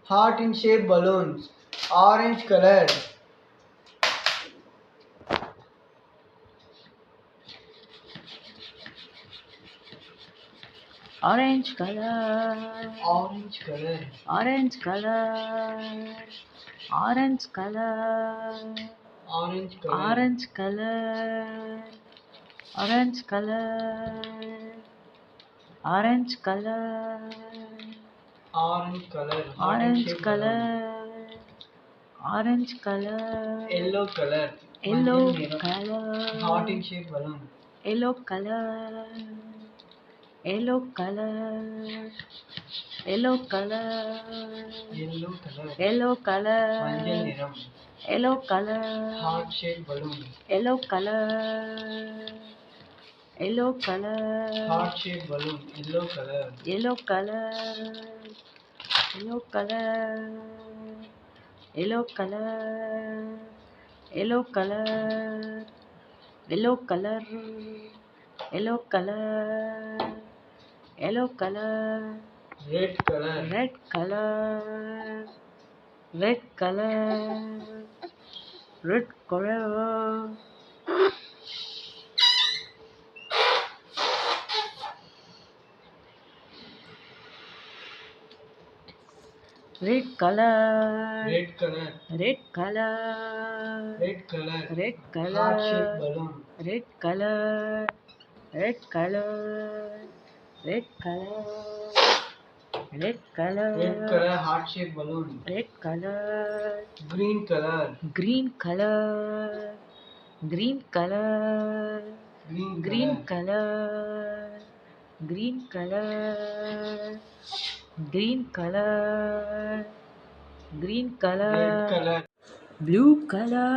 heart in shape balloons, orange color. orange color, Orange color. orange color, orange color, Orange color. orange color, orange color, orange color, Orange color. Heart in orange shape balloon. color, orange color, Yellow color. yellow மஞ்சள் நிறம். color, Heart in shape balloon. yellow color, yellow color, yellow color, Yellow color. yellow color, மஞ்சள் நிறம். yellow color, Heart shape balloon. yellow color, yellow color, Heart shape balloon. Yellow color. yellow color, yellow color, yellow color, yellow color, yellow color, yellow color, yellow color, Red color. red color, red color, red color, red color, Red color. red color, Red color. red Heart shape color, balloon. red color, red color, red color, red color, Red color. Heart shape balloon. red color, Green color. green color, green color, Green green color. color, green color, green color, green Red color, color. blue color,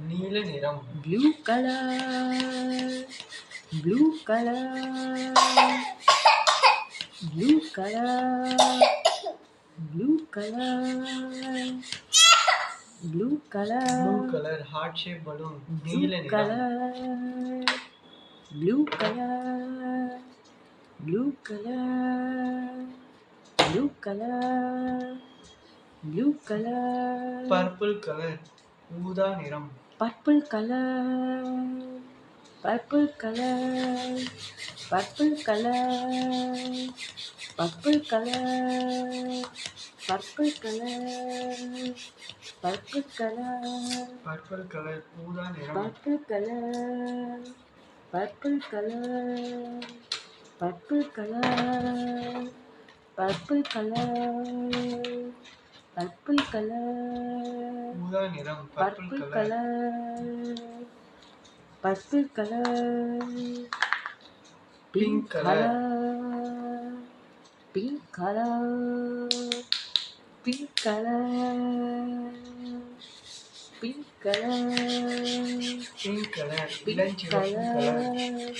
நீல நிறம். blue color, blue color, blue color, blue color, blue color, Blue color. Heart shape balloon. blue நீல நிறம். color, blue color, blue color, blue color, blue color, Purple color. ஊதா நிறம். purple color, purple color, purple color, purple color, purple color, purple color, Purple color. ஊதா நிறம். purple color, purple color, purple color, purple color, purple color, ஊதா நிறம். purple Purple color. color, purple color, Pink color. pink color, pink color, pink color, Pink color. pink இளஞ்சிவப்பு color, color.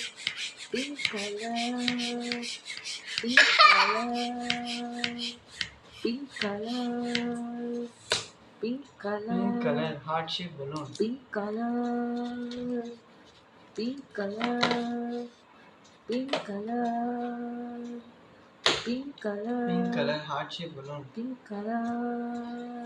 pink color, pink color, pink color, pink Pink color. color, Heart shape balloon. pink color, pink color, pink color, pink color, Pink color. Heart shape balloon. pink color.